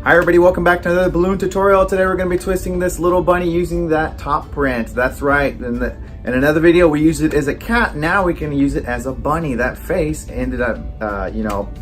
Hi everybody, welcome back to another balloon tutorial. Today we're going to be twisting this little bunny using that top print. That's right. In another video we used it as a cat. Now we can use it as a bunny. That face ended up,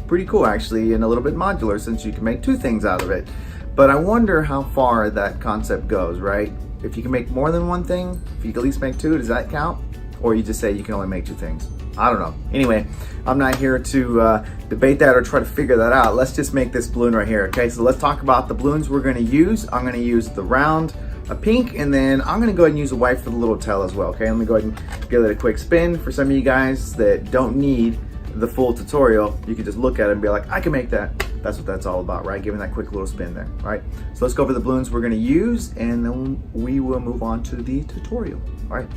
pretty cool actually, and a little bit modular since you can make two things out of it. But I wonder how far that concept goes, right? If you can make more than one thing, if you can at least make two, does that count? Or you just say you can only make two things? I don't know. Anyway, I'm not here to debate that or try to figure that out. Let's just make this balloon right here, okay? So let's talk about the balloons we're gonna use. I'm gonna use the round, a pink, and then I'm gonna go ahead and use a white for the little tail as well, okay? Let me go ahead and give it a quick spin. For some of you guys that don't need the full tutorial, you can just look at it and be like, I can make that. That's what that's all about, right? Giving that quick little spin there, right? So let's go over the balloons we're gonna use, and then we will move on to the tutorial, all right?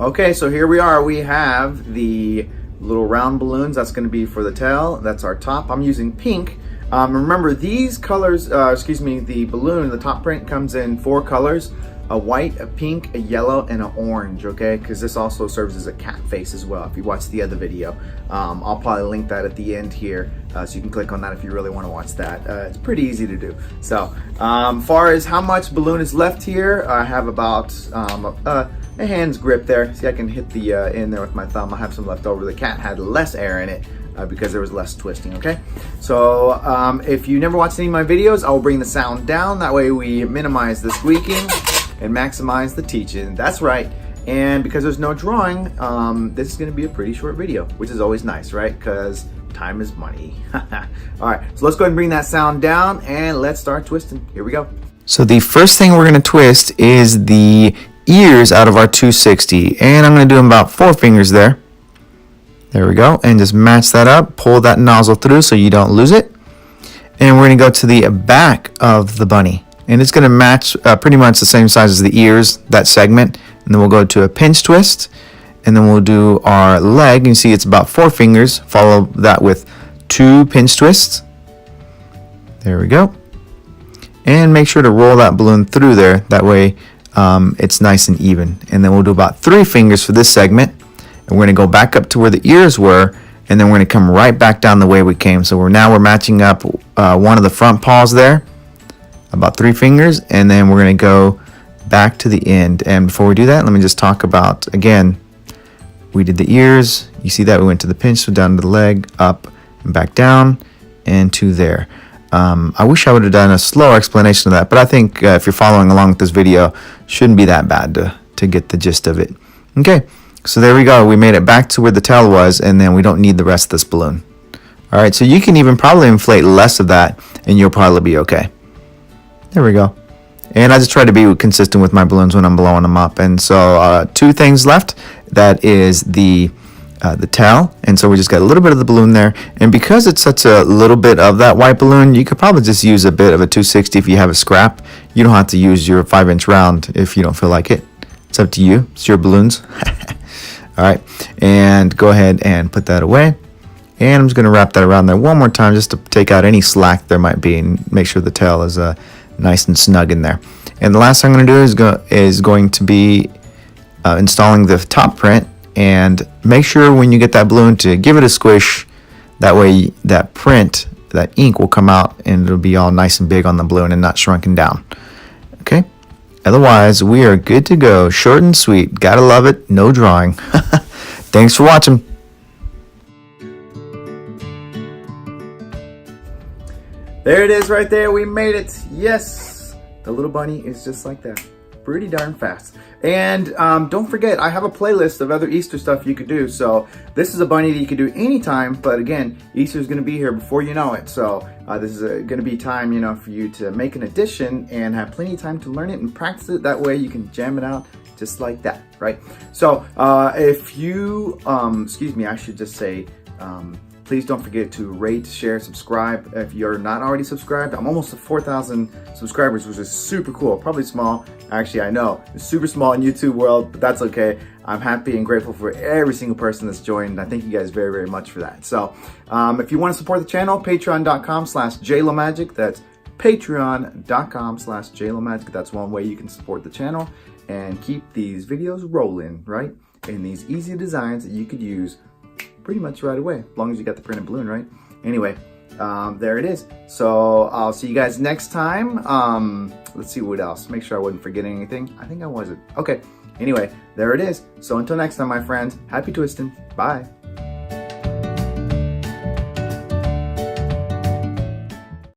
Okay, so here we are. We have the little round balloons. That's going to be for the tail. That's our top. I'm using pink. Remember, these colors, the balloon, the top print comes in 4 colors: a white, a pink, a yellow, and an orange, okay? Because this also serves as a cat face as well. If you watch the other video, I'll probably link that at the end here, so you can click on that if you really want to watch that. It's pretty easy to do. So, far as how much balloon is left here, I have about a hand's grip there. See, I can hit the end there with my thumb. I have some left over. The cat had less air in it because there was less twisting, okay? So if you never watched any of my videos, I will bring the sound down. That way we minimize the squeaking and maximize the teaching. That's right. And because there's no drawing, this is gonna be a pretty short video, which is always nice, right? Because time is money. All right, so let's go ahead and bring that sound down and let's start twisting. Here we go. So the first thing we're gonna twist is the ears out of our 260, and I'm going to do them about 4 fingers there. There we go, and just match that up, pull that nozzle through so you don't lose it. And we're going to go to the back of the bunny, and it's going to match pretty much the same size as the ears, that segment. And then we'll go to a pinch twist, and then we'll do our leg. You can see it's about 4 fingers. Follow that with 2 pinch twists. There we go, and make sure to roll that balloon through there, that way it's nice and even. And then we'll do about 3 fingers for this segment, and we're going to go back up to where the ears were, and then we're going to come right back down the way we came. So we're matching up one of the front paws there, about 3 fingers, and then we're going to go back to the end. And before we do that, let me just talk about, again, we did the ears. You see that we went to the pinch, so down to the leg, up and back down, and to there. I wish I would have done a slower explanation of that, but I think if you're following along with this video, shouldn't be that bad to get the gist of it. Okay, so there we go. We made it back to where the tail was, and then we don't need the rest of this balloon. All right, so you can even probably inflate less of that, and you'll probably be okay. There we go. And I just try to be consistent with my balloons when I'm blowing them up. And so 2 things left. That is the tail, and so we just got a little bit of the balloon there, and because it's such a little bit of that white balloon, you could probably just use a bit of a 260 if you have a scrap. You don't have to use your 5-inch round if you don't feel like it. It's up to you. It's your balloons. All right, and go ahead and put that away, and I'm just going to wrap that around there one more time just to take out any slack there might be and make sure the tail is nice and snug in there. And the last thing I'm going to do is going to be installing the top print. And make sure when you get that balloon to give it a squish. That way that print, that ink will come out and it'll be all nice and big on the balloon and not shrunken down. Okay? Otherwise, we are good to go. Short and sweet. Gotta love it. No drawing. Thanks for watching. There it is right there. We made it. Yes. The little bunny is just like that. Pretty darn fast. And don't forget, I have a playlist of other Easter stuff you could do. So this is a bunny that you could do anytime, but again, Easter is going to be here before you know it. So this is going to be time, for you to make an addition and have plenty of time to learn it and practice it. That way you can jam it out just like that, right? So if you, I should just say, please don't forget to rate, share, subscribe. If you're not already subscribed, I'm almost at 4,000 subscribers, which is super cool. Probably small. Actually, I know it's super small in YouTube world, but that's okay. I'm happy and grateful for every single person that's joined. I thank you guys very, very much for that. So if you want to support the channel, patreon.com/jlomagic. That's patreon.com/jlomagic. That's one way you can support the channel and keep these videos rolling, right? And these easy designs that you could use pretty much right away, as long as you got the printed balloon, right? Anyway, there it is. So I'll see you guys next time. Let's see what else. Make sure I wasn't forgetting anything. I think I wasn't. Okay. Anyway, there it is. So until next time, my friends, happy twisting. Bye.